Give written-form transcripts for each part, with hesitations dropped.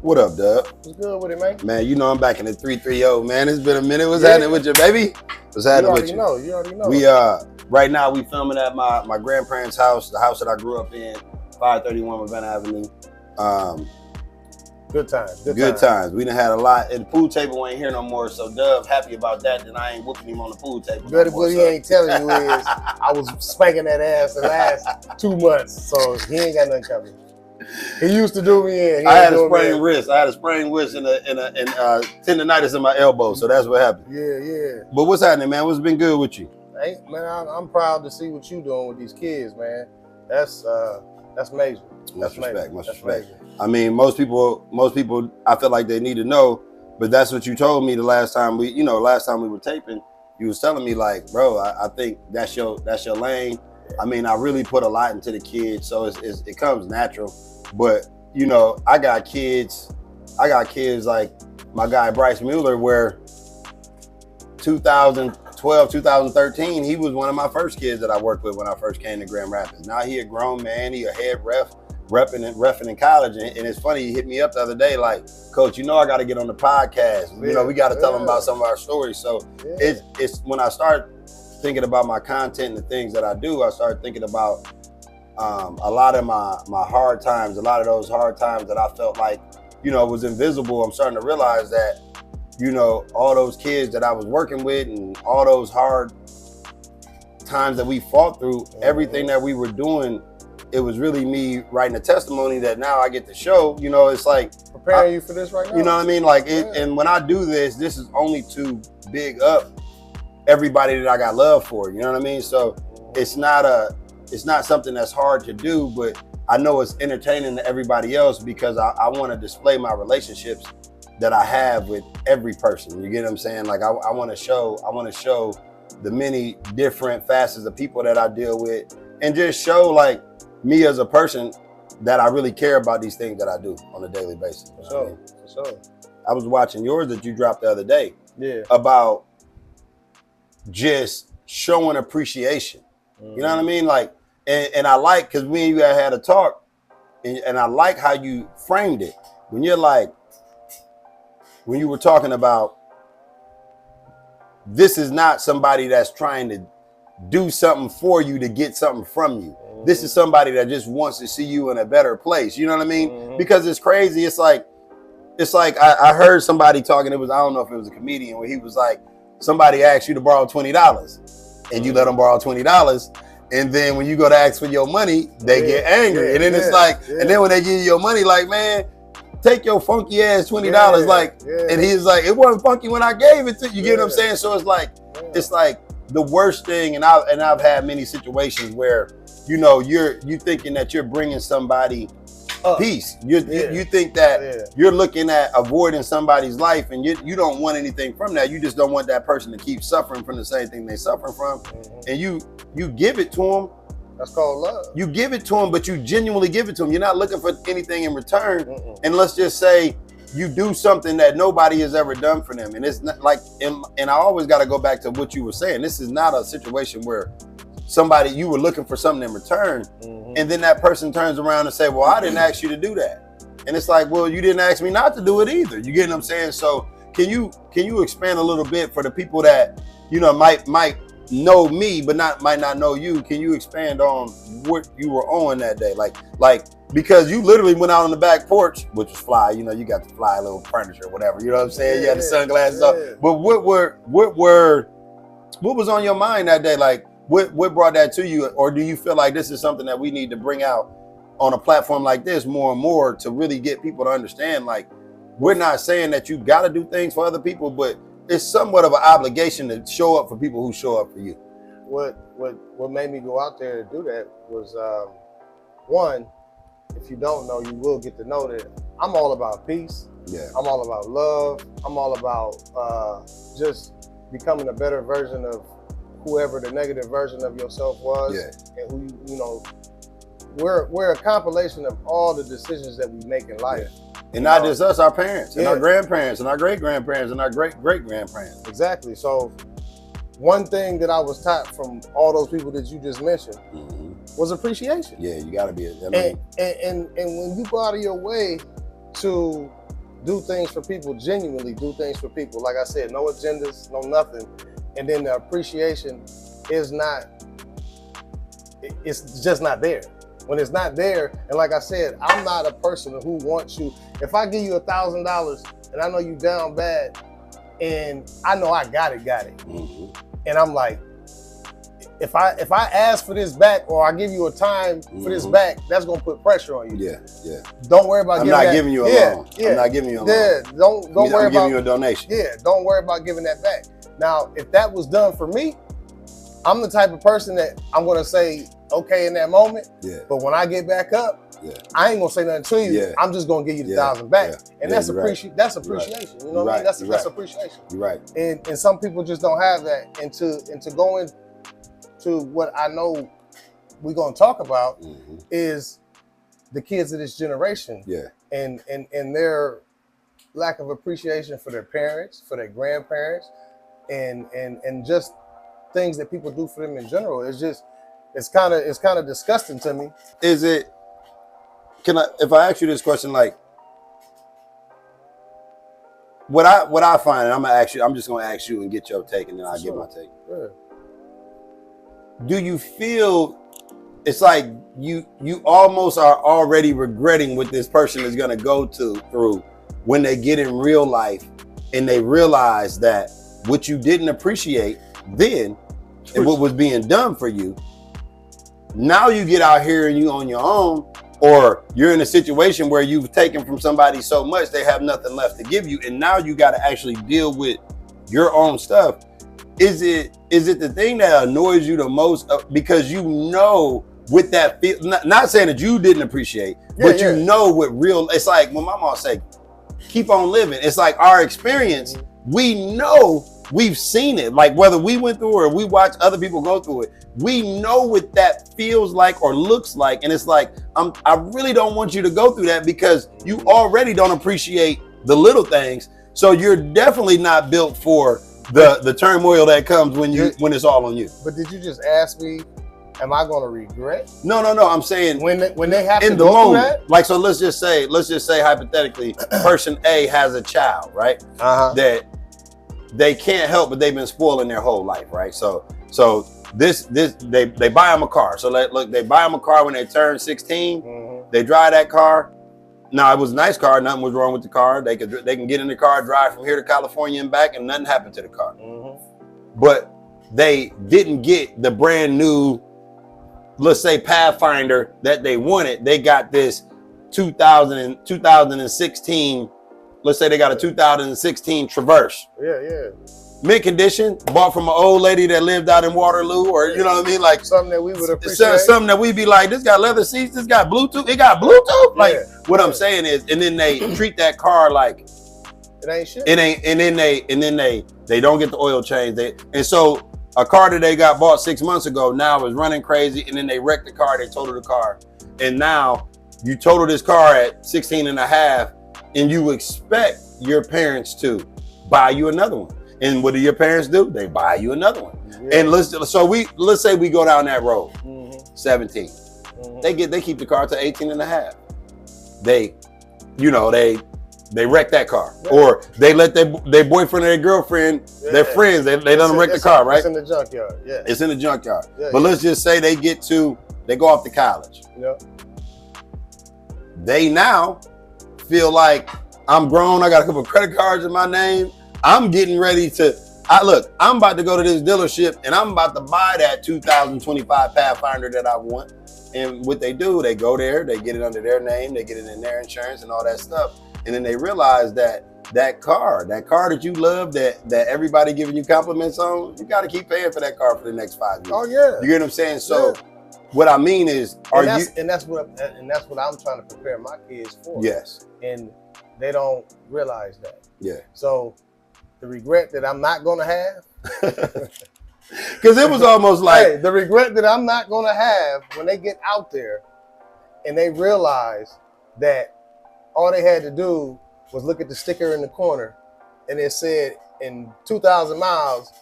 What up, Dub? What's good with it, man? Man, you know I'm back in the 330, man. It's been a minute. What's happening with you, baby? What's happening with you? You already know. We right now we filming at my grandparents' house, the house that I grew up in, 531 Ravenna Avenue. Good times. Good times. We done had a lot, and the pool table ain't here no more. So Dub happy about that. Then I ain't whooping him on the pool table. But what he ain't telling you is I was spanking that ass the last 2 months, so he ain't got nothing coming. He used to do me in. I had a sprained wrist. I had a sprained wrist and tendonitis in my elbow. So that's what happened. Yeah. But what's happening, man? What's been good with you? Hey, man, I'm proud to see what you doing with these kids, man. That's major. Much respect. I mean, most people, I feel like they need to know. But that's what you told me the last time we were taping. You was telling me like, bro, I think that's your lane. I mean, I really put a lot into the kids, so it comes natural. But you know, I got kids like my guy Bryce Mueller, where 2012, 2013, he was one of my first kids that I worked with when I first came to Grand Rapids. Now he a grown man, he a head reffing in college, and it's funny, he hit me up the other day like, Coach, you know I got to get on the podcast. You know, we got to tell them about some of our stories. So it's when I start thinking about my content and the things that I do, I started thinking about a lot of my hard times, a lot of those hard times that I felt like, you know, was invisible. I'm starting to realize that, you know, all those kids that I was working with and all those hard times that we fought through, everything that we were doing, it was really me writing a testimony that now I get to show. You know, it's like preparing you for this right now. You know what I mean? Like and when I do this is only to big up everybody that I got love for, you know what I mean? So it's not something that's hard to do, but I know it's entertaining to everybody else because I want to display my relationships that I have with every person. You get what I'm saying? Like I want to show the many different facets of people that I deal with, and just show like me as a person that I really care about these things that I do on a daily basis. For sure. I was watching yours that you dropped the other day. Yeah. About just showing appreciation. You know what I mean? Like, and I like, because me and you had a talk, and I like how you framed it. When you're like, when you were talking about, this is not somebody that's trying to do something for you to get something from you. This is somebody that just wants to see you in a better place. You know what I mean? Because it's crazy. It's like I heard somebody talking, I don't know if it was a comedian, where he was like, somebody asked you to borrow $20 and you let them borrow $20. And then when you go to ask for your money, they get angry. And then it's like, and then when they give you your money, like, man, take your funky ass $20. And he's like, it wasn't funky when I gave it to you. You get what I'm saying? So it's like the worst thing. And I've had many situations where, you know, you thinking that you're bringing somebody peace. You think that you're looking at avoiding somebody's life, and you don't want anything from that. You just don't want that person to keep suffering from the same thing they're suffering from. And you give it to them. That's called love. You give it to them, but you genuinely give it to them. You're not looking for anything in return. And let's just say you do something that nobody has ever done for them. And it's not like, and I always got to go back to what you were saying. This is not a situation where you were looking for something in return, and then that person turns around and say, well, I didn't ask you to do that. And it's like, well, you didn't ask me not to do it either. You get what I'm saying? So can you expand a little bit for the people that, you know, might know me, but might not know you? Can you expand on what you were on that day? Like, because you literally went out on the back porch, which was fly, you know, you got the fly little furniture or whatever, you know what I'm saying? You had the sunglasses up. But what was on your mind that day? Like, what brought that to you? Or do you feel like this is something that we need to bring out on a platform like this more and more to really get people to understand? Like, we're not saying that you got to do things for other people, but it's somewhat of an obligation to show up for people who show up for you. What made me go out there to do that was, one, if you don't know, you will get to know that I'm all about peace. Yeah. I'm all about love. I'm all about just becoming a better version of whoever the negative version of yourself was. And who you know, we're a compilation of all the decisions that we make in life. And not just us, our parents and our grandparents and our great-grandparents and our great-great-grandparents. Exactly. So one thing that I was taught from all those people that you just mentioned was appreciation. Yeah, you gotta be. And when you go out of your way to do things for people, genuinely do things for people. Like I said, no agendas, no nothing. And then the appreciation is not, it's just not there. When it's not there, and like I said, I'm not a person who wants you, if I give you $1,000 and I know you down bad and I know I got it. Mm-hmm. And I'm like, if I ask for this back or I give you a time for this back, that's gonna put pressure on you. Yeah. Don't worry about I'm not giving you a loan. Yeah. I'm not giving you a loan. Yeah, don't worry about giving you a donation. Yeah, don't worry about giving that back. Now, if that was done for me, I'm the type of person that I'm gonna say okay in that moment. Yeah. But when I get back up, I ain't gonna say nothing to you. Yeah. I'm just gonna give you the $1,000 back. And that's appreciation. That's appreciation. You know what I mean? That's appreciation. You're right. And some people just don't have that. And to go into what I know we're gonna talk about is the kids of this generation. Yeah. And their lack of appreciation for their parents, for their grandparents, and just things that people do for them in general. It's kind of disgusting to me. Is it? If I ask you this question, like, what I find, and I'm just gonna ask you and get your take, and then I'll get my take. Yeah. Do you feel it's like you almost are already regretting what this person is gonna go through when they get in real life and they realize that what you didn't appreciate then and what was being done for you, now you get out here and you on your own, or you're in a situation where you've taken from somebody so much they have nothing left to give you, and now you got to actually deal with your own stuff. Is it the thing that annoys you the most because you know with that feel, not saying that you didn't appreciate, but you know what real, it's like when my mom say, keep on living. It's like our experience, we know, we've seen it. Like whether we went through it or we watch other people go through it, we know what that feels like or looks like. And it's like, I really don't want you to go through that because you already don't appreciate the little things. So you're definitely not built for the turmoil that comes when it's all on you. But did you just ask me, am I going to regret? No. I'm saying when they have in to the go moment, through that? like, so let's just say hypothetically, person A has a child, right? That they can't help, but they've been spoiling their whole life, right? So this they buy them a car. So look, they buy them a car when they turn 16. They drive that car. Now it was a nice car. Nothing was wrong with the car. They can get in the car, drive from here to California and back, and nothing happened to the car. But they didn't get the brand new, let's say, Pathfinder that they wanted. They got this 2016. Let's say they got a 2016 Traverse. Yeah. Mint condition, bought from an old lady that lived out in Waterloo, or you know what I mean, like something that we would appreciate. Something that we'd be like, this got leather seats, this got Bluetooth, it got Bluetooth. Like what I'm saying is, and then they treat that car like it ain't shit. It ain't, and then they don't get the oil change. And so a car that they got bought 6 months ago now is running crazy, and then they wrecked the car, they totaled the car, and now you total this car at 16 and a half, and you expect your parents to buy you another one. And what do your parents do? They buy you another one. And let's say we go down that road, 17. They keep the car to 18 and a half. They wreck that car, or they let their boyfriend or their girlfriend, their friends, they let them wreck the car, right? It's in the junkyard. Yeah, it's in the junkyard. But let's just say they go off to college. They now feel like, I'm grown, I got a couple of credit cards in my name, I'm getting ready to, I'm about to go to this dealership and I'm about to buy that 2025 Pathfinder that I want. And what they do, they go there, they get it under their name, they get it in their insurance and all that stuff. And then they realize that car that you love, that everybody giving you compliments on, you got to keep paying for that car for the next 5 years. Oh yeah. You get what I'm saying? So what I mean is, that's what I'm trying to prepare my kids for. Yes. And they don't realize that. Yeah. So the regret that I'm not going to have. Because it was almost like. The regret that I'm not going to have when they get out there and they realize that all they had to do was look at the sticker in the corner and it said in 2,000 miles,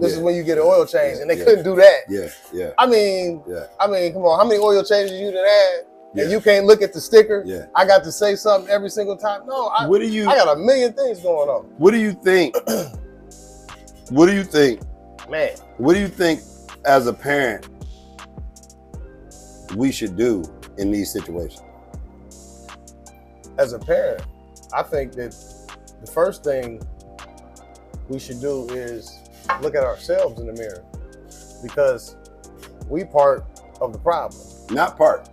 this is when you get an oil change, and they couldn't do that. Yeah. I mean, come on, how many oil changes you done had and you can't look at the sticker. Yeah. I got to say something every single time. No, I got a million things going on. What do you think? What do you think? Man. What do you think as a parent we should do in these situations? As a parent, I think that the first thing we should do is look at ourselves in the mirror, because we part of the problem. Not part.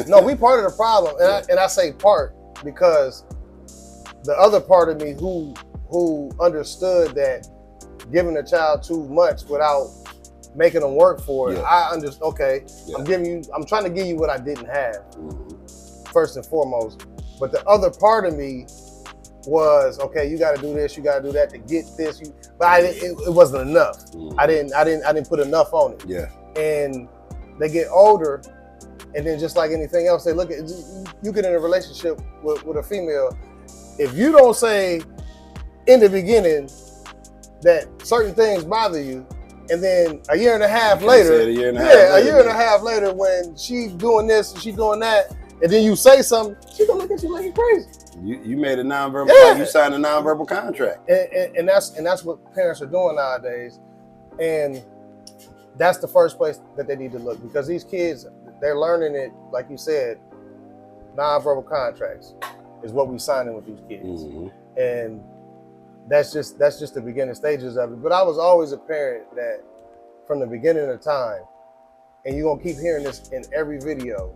No, we part of the problem, and I say part because the other part of me who understood that giving a child too much without making them work for it, I understand. Okay, I'm trying to give you what I didn't have, first and foremost. But the other part of me was, okay, you got to do this, you got to do that to get this. But it wasn't enough. I didn't put enough on it. Yeah. And they get older, and then just like anything else, they look at you get in a relationship with a female. If you don't say in the beginning that certain things bother you, and then a year and a half later, a year and a half later, when she's doing this and she's doing that, and then you say something, she's gonna look at you like you're crazy. You made a nonverbal. Like you signed a nonverbal contract, and that's what parents are doing nowadays, and that's the first place that they need to look, because these kids, they're learning it, like you said, nonverbal contracts is what we signing with these kids, and that's just the beginning stages of it. But I was always a parent that from the beginning of time, and you're gonna keep hearing this in every video: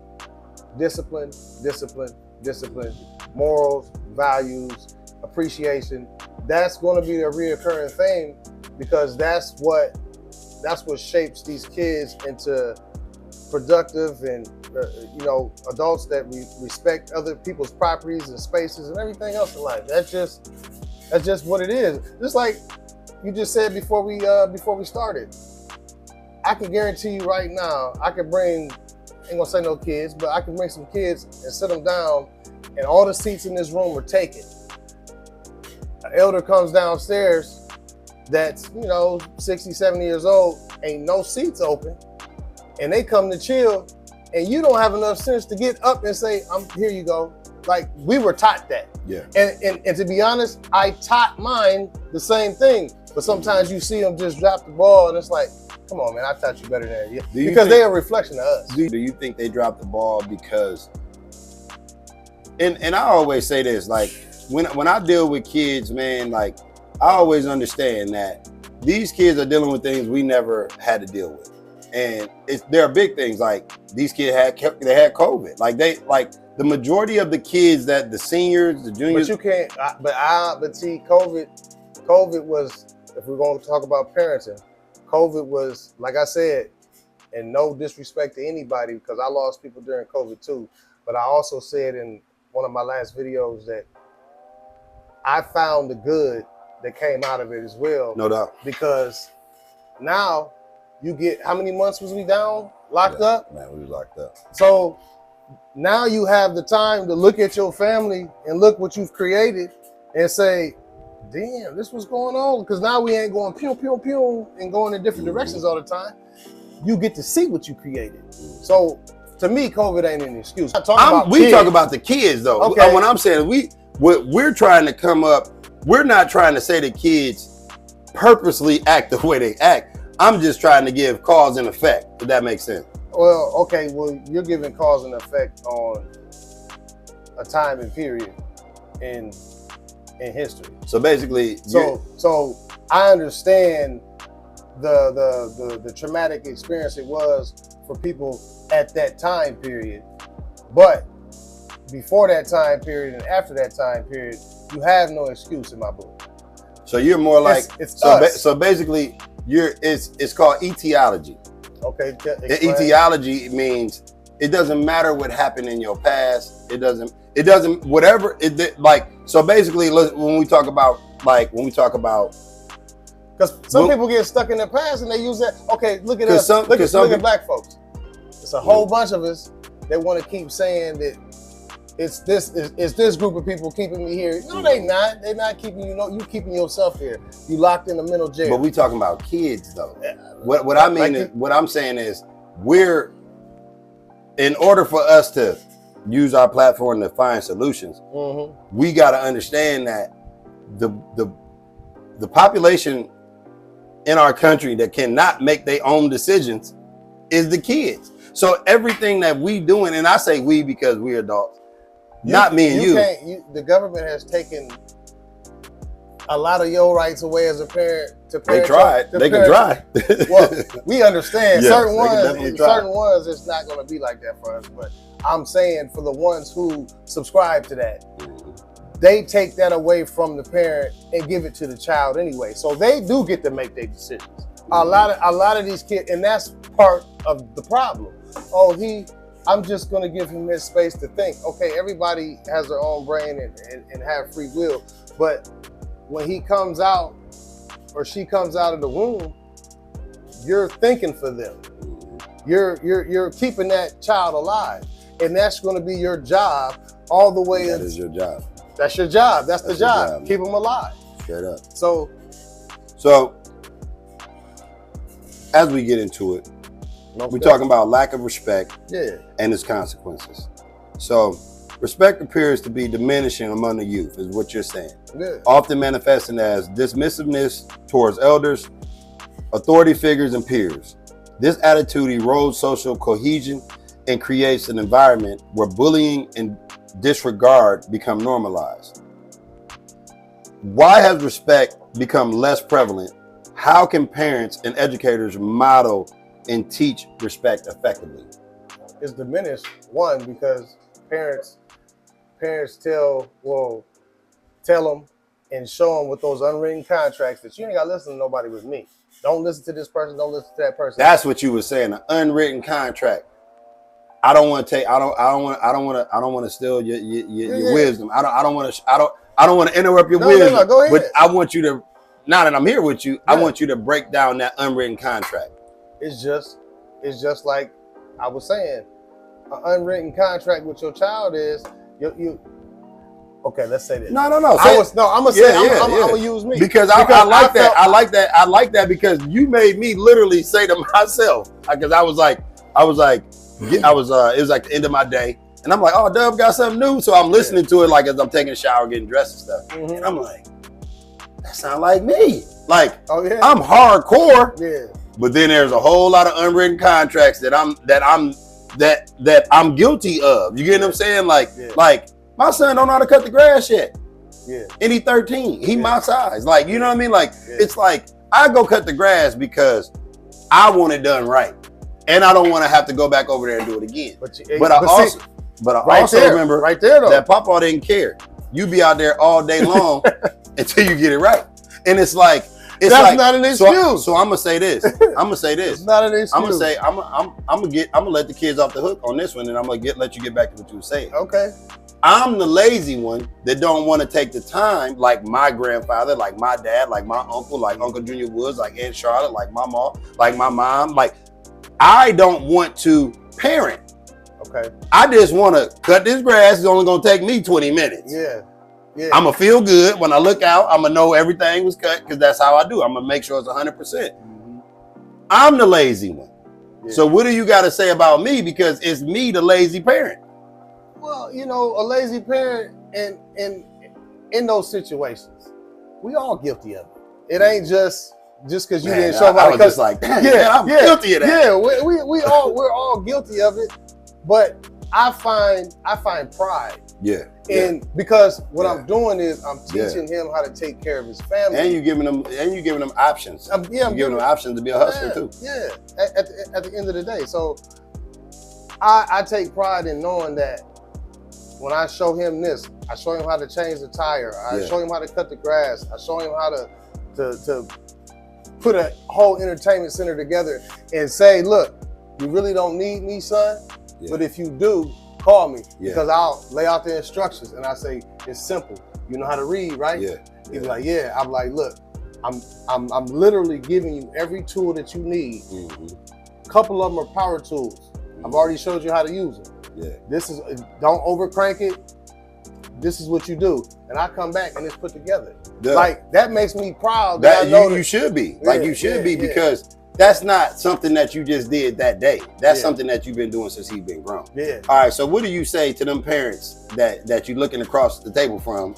discipline, discipline, discipline, morals, values, appreciation. That's going to be a reoccurring thing, because that's what shapes these kids into productive and adults that respect other people's properties and spaces and everything else in life. That's just what it is. Just like you just said before we started, I can guarantee you right now, I could bring, ain't gonna say no kids, but I can bring some kids and sit them down, and all the seats in this room are taken. An elder comes downstairs that's 60, 70 years old, ain't no seats open, and they come to chill, and you don't have enough sense to get up and say, here you go. Like, we were taught that. Yeah. And to be honest, I taught mine the same thing, but sometimes you see them just drop the ball, and it's like, come on, man, I taught you better than that. Because they're a reflection of us. Do you think they dropped the ball because, and I always say this, like, when I deal with kids, man, like, I always understand that these kids are dealing with things we never had to deal with. And there are big things, like these kids had COVID. Like the majority of the kids that the seniors, the juniors. But you can't, but see, COVID was, if we're going to talk about parenting, COVID was, like I said, and no disrespect to anybody, because I lost people during COVID too, but I also said in one of my last videos that I found the good that came out of it as well. No doubt. Because now you get, how many months was we down, locked up? Man, we was locked up. So now you have the time to look at your family and look what you've created and say, damn, this was going on. Because now we ain't going pew, pew, pew and going in different directions all the time. You get to see what you created. So to me, COVID ain't an excuse. We talk about the kids though. Okay. When I'm saying we're trying to come up, we're not trying to say the kids purposely act the way they act. I'm just trying to give cause and effect, if that makes sense. Well, okay, you're giving cause and effect on a time and period in history. So basically, so I understand the traumatic experience it was for people at that time period, but before that time period and after that time period, you have no excuse in my book. So you're more like so basically it's called etiology. Okay. Etiology means it doesn't matter what happened in your past. It doesn't whatever it like. So basically, when we talk about because some people get stuck in their past and they use that. Okay, look at us. Look at black folks. It's a whole bunch of us that want to keep saying that it's this group of people keeping me here. No, they not. They're not keeping you. You keeping yourself here. You locked in the mental jail. But we talking about kids though. What I mean, what I'm saying is we're in order for us to use our platform to find solutions, we got to understand that the population in our country that cannot make their own decisions is the kids. So everything that we doing, and I say we because we're adults, not me and you. The government has taken a lot of your rights away as a parent. They tried. They can try. Well, we understand. Yes, certain ones, it's not going to be like that for us. But I'm saying for the ones who subscribe to that, they take that away from the parent and give it to the child anyway. So they do get to make their decisions. A lot of these kids, and that's part of the problem. I'm just going to give him his space to think. Okay, everybody has their own brain and have free will, but when he comes out or she comes out of the womb, you're thinking for them. You're keeping that child alive, and that's going to be your job all the way. That is your job. That's your job. That's the job. Keep them alive. Straight up. So as we get into it, we're talking about lack of respect and its consequences. So respect appears to be diminishing among the youth, is what you're saying. Often manifesting as dismissiveness towards elders, authority figures, and peers. This attitude erodes social cohesion and creates an environment where bullying and disregard become normalized. Why has respect become less prevalent? How can parents and educators model and teach respect effectively? It's diminished, one, because parents tell them and show them with those unwritten contracts that you ain't got to listen to nobody with me. Don't listen to this person. Don't listen to that person. That's what you were saying. An unwritten contract. I don't want to steal your wisdom. I don't want to interrupt your wisdom. No, go ahead. But I want you to, now that I'm here with you, I want you to break down that unwritten contract. It's just like I was saying, an unwritten contract with your child is you. Okay, let's say this. No. I'm gonna use me because I like that. I like that because you made me literally say to myself, because it was like the end of my day, and I'm like, oh, Dub got something new, so I'm listening to it like as I'm taking a shower, getting dressed and stuff, and I'm like, that sounds like me. Like, I'm hardcore, but then there's a whole lot of unwritten contracts that I'm guilty of. You get what I'm saying? Like my son don't know how to cut the grass yet. And he's 13. He my size. Like, you know what I mean? Like, it's like I go cut the grass because I want it done right. And I don't want to have to go back over there and do it again. But I also remember that Papa didn't care. You be out there all day long until you get it right. And it's like, that's not an excuse. So I'm gonna say this. It's not an excuse. I'm gonna let the kids off the hook on this one, and I'm gonna let you get back to what you were saying. Okay. I'm the lazy one that don't want to take the time, like my grandfather, like my dad, like my uncle, like Uncle Junior Woods, like Aunt Charlotte, like my mom, like my mom. Like, I don't want to parent. Okay. I just want to cut this grass. It's only gonna take me 20 minutes. Yeah. I'm gonna feel good when I look out. I'm gonna know everything was cut because that's how I do. I'm gonna make sure it's 100%. I'm the lazy one. So what do you got to say about me? Because it's me, the lazy parent. Well, a lazy parent in those situations, we all guilty of it. It ain't just because you didn't show I was just like, I'm guilty of that. Yeah, we're all guilty of it. But I find pride. And because what I'm doing is I'm teaching him how to take care of his family. And you giving them options. I'm giving them options to be a hustler too. Yeah. At the end of the day. So I take pride in knowing that when I show him this, I show him how to change the tire. I show him how to cut the grass. I show him how to put a whole entertainment center together and say, look, you really don't need me, son. But if you do, call me because I'll lay out the instructions and I say, it's simple. You know how to read, right? He's like, yeah. I'm like, look, I'm literally giving you every tool that you need. A couple of them are power tools. I've already showed you how to use them. This is, don't over crank it. This is what you do. And I come back and it's put together. Like, that makes me proud. That you should be. Like, you should be because that's not something that you just did that day. That's something that you've been doing since he's been grown. Yeah. All right. So what do you say to them parents that you're looking across the table from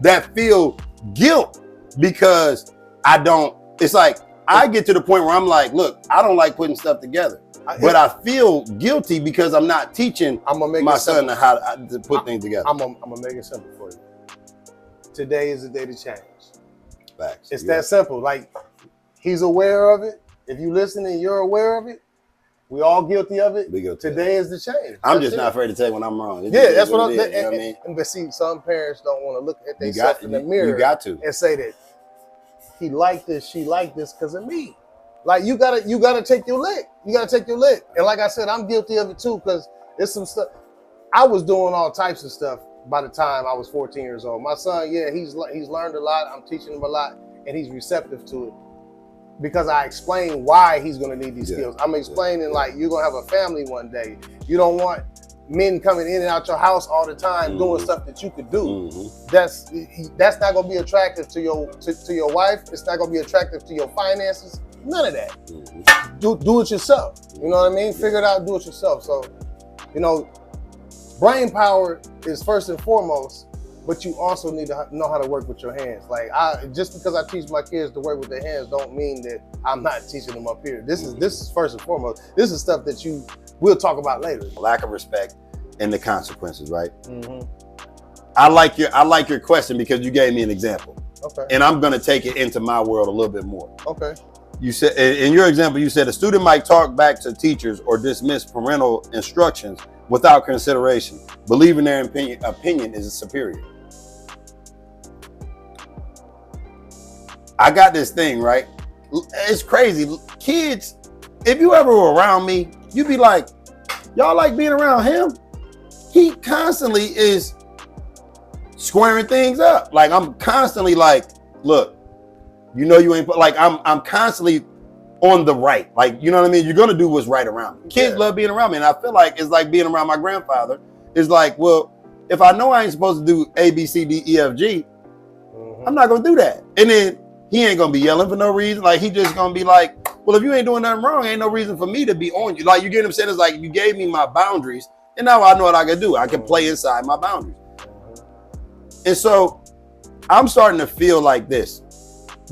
that feel guilt because I don't? It's like I get to the point where I'm like, look, I don't like putting stuff together, but I feel guilty because I'm not teaching my son how to put things together. I'm gonna make it simple for you. Today is the day to change. Facts. It's that simple. Like, he's aware of it. If you listen and you're aware of it, we all guilty of it. Today is the change. I'm just not afraid to tell you when I'm wrong. That's what I'm saying. You know what I mean? But see, some parents don't want to look at themselves in the mirror. You got to. And say that he liked this, she liked this because of me. Like, you gotta take your lick. You gotta take your lick. And like I said, I'm guilty of it too, because there's some stuff. I was doing all types of stuff by the time I was 14 years old. My son, he's learned a lot. I'm teaching him a lot, and he's receptive to it because I explain why he's going to need these skills. I'm explaining like you're going to have a family one day. You don't want men coming in and out your house all the time doing stuff that you could do. That's not going to be attractive to your wife. It's not going to be attractive to your finances. None of that. Do it yourself. You know what I mean? Figure it out. Do it yourself. So, brain power is first and foremost, but you also need to know how to work with your hands. Like, just because I teach my kids to work with their hands don't mean that I'm not teaching them up here. This is first and foremost. This is stuff that we'll talk about later. Lack of respect and the consequences, right? I like your question because you gave me an example. Okay. And I'm gonna take it into my world a little bit more. Okay. You said in your example, you said a student might talk back to teachers or dismiss parental instructions without consideration, believing their opinion is superior. I got this thing, right? It's crazy. Kids, if you ever were around me, you'd be like, y'all like being around him? He constantly is squaring things up. Like, I'm constantly like, look, you ain't, like, I'm constantly on the right. Like, you know what I mean? You're going to do what's right around me. Kids love being around me. And I feel like it's like being around my grandfather. It's like, well, if I know I ain't supposed to do A, B, C, D, E, F, G, I'm not going to do that. And then he ain't going to be yelling for no reason. Like, he just going to be like, well, if you ain't doing nothing wrong, ain't no reason for me to be on you. Like, you get what I'm saying? It's like you gave me my boundaries and now I know what I can do. I can play inside my boundaries. And so I'm starting to feel like this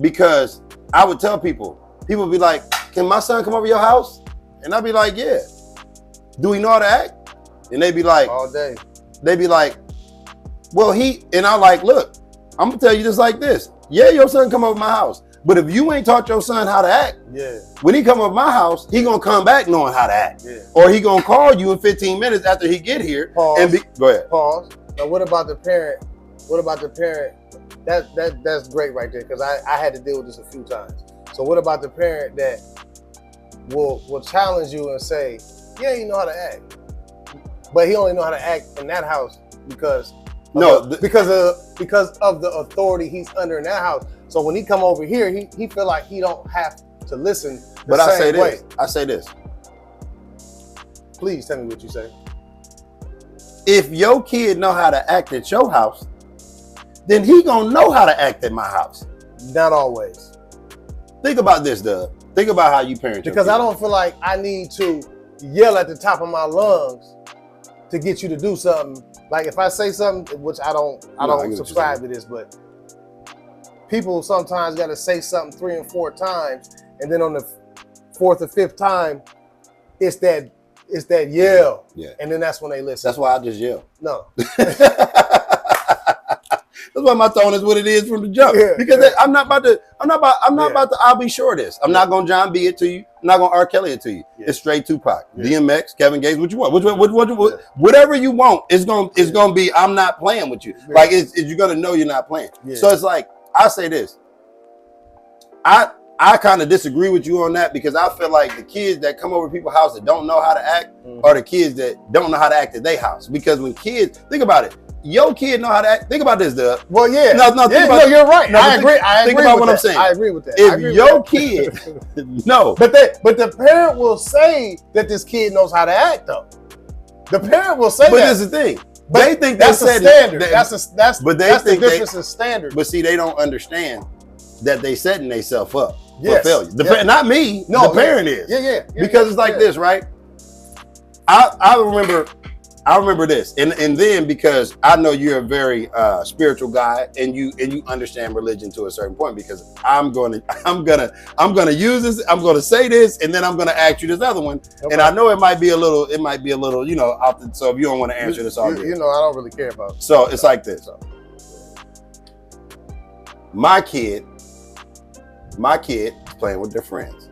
because I would tell people would be like, can my son come over your house? And I'd be like, yeah. Do he know how to act? And they'd be like, all day. They'd be like, well, and I'm like, look, I'm gonna tell you this like this. Yeah, your son come over my house. But if you ain't taught your son how to act, when he come over my house, he gonna come back knowing how to act. Or he gonna call you in 15 minutes after he get here. Pause. Go ahead. Pause. Now, what about the parent? That's great right there, because I had to deal with this a few times. So what about the parent that will challenge you and say, yeah, you know how to act, but he only know how to act in that house because of the authority he's under in that house. So when he come over here, he feel like he don't have to listen the same way. I say this. Please tell me what you say. If your kid know how to act at your house, then he gonna know how to act at my house. Not always. Think about this, Doug. Think about how you parent your Because kid. I don't feel like I need to yell at the top of my lungs to get you to do something. Like, if I say something, which I don't subscribe to this, but people sometimes got to say something 3 and 4 times, and then on the 4th or 5th time, it's that yell, and then that's when they listen. That's why I just yell. No. That's why my tone is what it is from the jump. Because I'm not about to, I'll be sure of this. I'm not going to John B it to you. I'm not going to R. Kelly it to you. It's straight Tupac, DMX, Kevin Gates, what you want. Whatever you want, it's going to be, I'm not playing with you. Like, you're going to know you're not playing. So it's like, I say this. I kind of disagree with you on that, because I feel like the kids that come over people's house that don't know how to act are the kids that don't know how to act at their house. Because when kids, think about it. Your kid know how to act. Think about this, Doug. Well, yeah. No, you're right. I agree. Think about what I'm saying. I agree with that. If your kid, no. But the parent will say that this kid knows how to act, though. The parent will say that. But here's the thing. But they think that's the standard. That's the think difference in standard. But see, they don't understand that they setting themselves up. Yes. for failure. Not me. No, the parent is. Yeah. Because it's like this, right? I remember this, and then because I know you're a very spiritual guy, and you understand religion to a certain point. Because I'm gonna use this. I'm gonna say this, and then I'm gonna ask you this other one. Okay. And I know it might be a little, so if you don't want to answer this, all good. I don't really care about it. So it's like this. My kid is playing with their friends.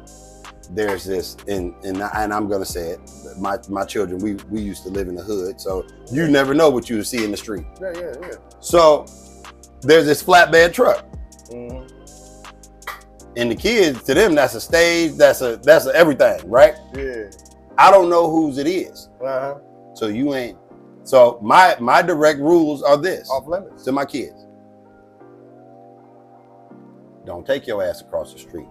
There's this, and I'm gonna say it. My children, we used to live in the hood, so you never know what you would see in the street. Yeah. So there's this flatbed truck, and the kids, to them, that's a stage, that's a everything, right? Yeah. I don't know whose it is. So you ain't. So my direct rules are this: off limits to my kids. Don't take your ass across the street.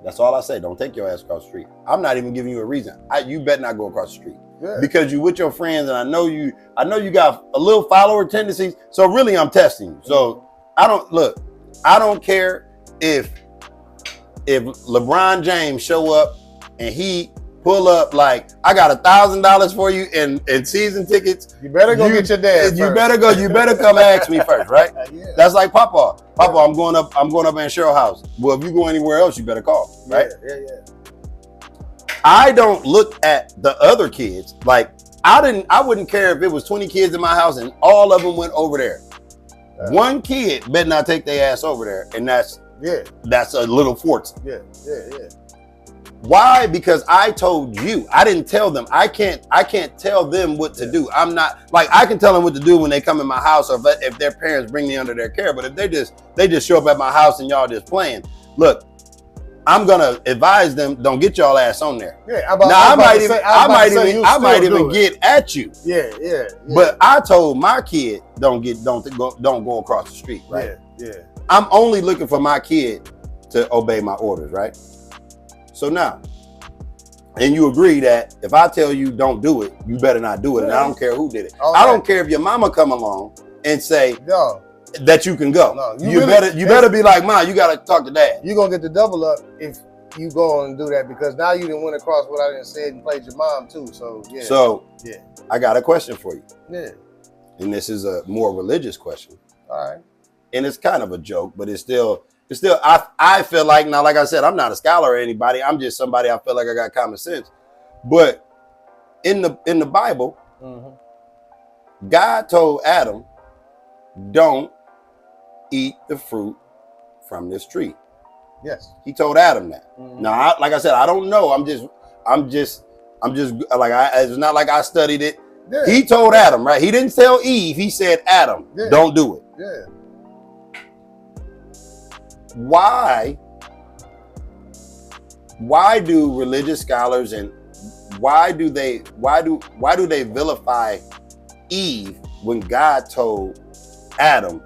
That's all I say. Don't take your ass across the street. I'm not even giving you a reason. You better not go across the street. Yeah. Because you with your friends, and I know you got a little follower tendencies. So really, I'm testing you. So I don't care if LeBron James show up and he pull up like, I got $1,000 for you and season tickets. You better go get your dad. You better come ask me first, right? Yeah. That's like Papa. I'm going up in Cheryl's house. Well, if you go anywhere else, you better call, right? Yeah. I don't look at the other kids like I wouldn't care if it was 20 kids in my house and all of them went over there. One kid better not take their ass over there, and that's a little fortune. Yeah. Why? Because I told you. I didn't tell them. I can't tell them what to do. I'm not like, I can tell them what to do when they come in my house, or if their parents bring me under their care. But if they just show up at my house and y'all just playing, look, I'm gonna advise them, don't get y'all ass on there. Yeah, I might even get at you. Yeah. But I told my kid, don't go across the street, right? Yeah. I'm only looking for my kid to obey my orders, right? So now, and you agree that if I tell you don't do it, you better not do it. And I don't care who did it. Okay. I don't care if your mama come along and say that you can go. No, you better be like, Mom, you gotta talk to Dad. You're gonna get the double up if you go on and do that, because now you didn't went across what I didn't say and played your mom too. So I got a question for you. Yeah. And this is a more religious question. All right. And it's kind of a joke, but it's still I feel like, now, like I said, I'm not a scholar or anybody. I'm just somebody, I feel like I got common sense. But in the Bible, God told Adam, don't eat the fruit from this tree. Yes. He told Adam that. Now, like I said, I don't know. I'm just like, it's not like I studied it. Yeah. He told Adam, right? He didn't tell Eve. He said, Adam, don't do it. Yeah. Why do religious scholars and why do they vilify Eve when God told Adam,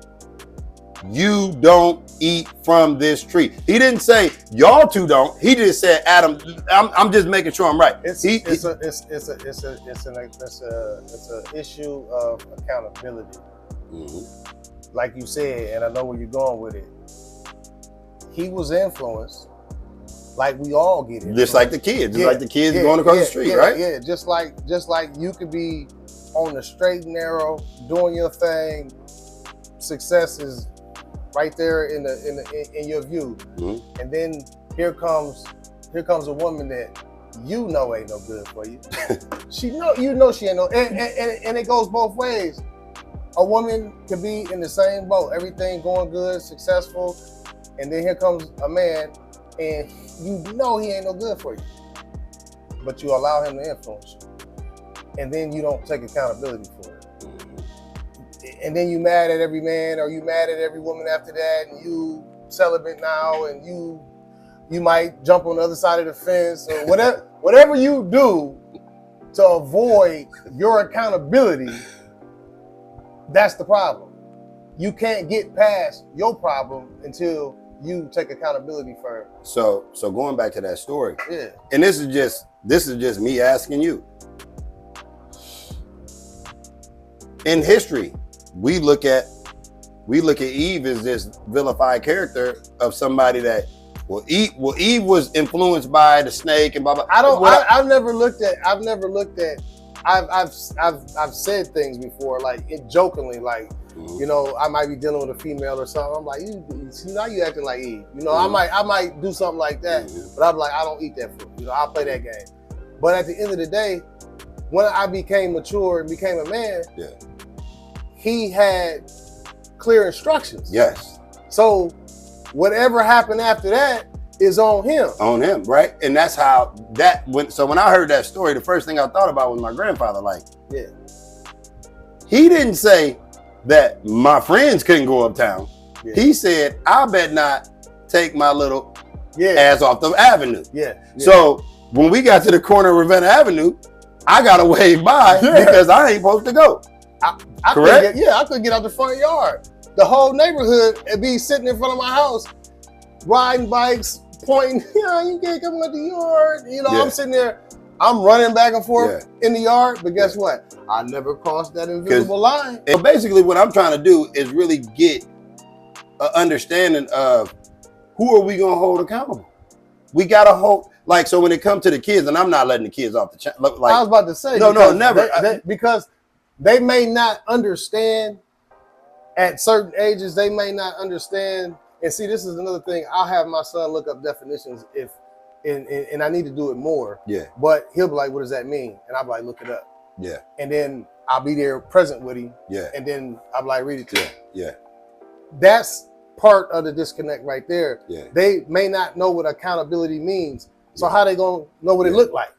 you don't eat from this tree? He didn't say y'all two don't. He just said, Adam, I'm just making sure I'm right. It's an issue of accountability. Like you said, and I know where you're going with it. He was influenced, like we all get influenced. Just like the kids, going across the street, right? Yeah, just like you could be on the straight and narrow, doing your thing. Success is right there in your view, and then here comes a woman that you know ain't no good for you. She ain't no, and it goes both ways. A woman could be in the same boat, everything going good, successful. And then here comes a man, and you know he ain't no good for you, but you allow him to influence you, and then you don't take accountability for it. And then you mad at every man, or you mad at every woman after that, and you celibate now, and you might jump on the other side of the fence, or whatever you do to avoid your accountability. That's the problem. You can't get past your problem until you take accountability for it. So going back to that story. Yeah. And this is just me asking you. In history, we look at Eve as this vilified character of somebody that Well, Eve was influenced by the snake and blah blah. I've never looked at. I've said things before, like jokingly, like, you know, I might be dealing with a female or something. I'm like, you know, you acting like Eve. You know, I might do something like that, but I'm like, I don't eat that food. You know, I'll play that game. But at the end of the day, when I became mature and became a man, he had clear instructions. Yes. So whatever happened after that is on him. On him, right? And that's how that went. So when I heard that story, the first thing I thought about was my grandfather. Like, he didn't say that my friends couldn't go uptown. He said, I bet not take my little ass off the avenue. So when we got to the corner of Ravenna Avenue, I got to wave by because I ain't supposed to go. I couldn't I couldn't get out the front yard. The whole neighborhood would be sitting in front of my house, riding bikes, pointing, you can't come out the yard. You know, I'm sitting there, I'm running back and forth in the yard, but guess what? I never crossed that invisible line. And basically what I'm trying to do is really get an understanding of who are we going to hold accountable? We got to hold, like, so when it comes to the kids, and I'm not letting the kids off the channel. Like, I was about to say. No, never. Because they may not understand at certain ages, they may not understand. And see, this is another thing. I'll have my son look up definitions and I need to do it more. But he'll be like, what does that mean? And I'll be like, look it up. And then I'll be there present with him. And then I'll be like, read it to him. That's part of the disconnect right there. They may not know what accountability means. So how they gonna know what it look like?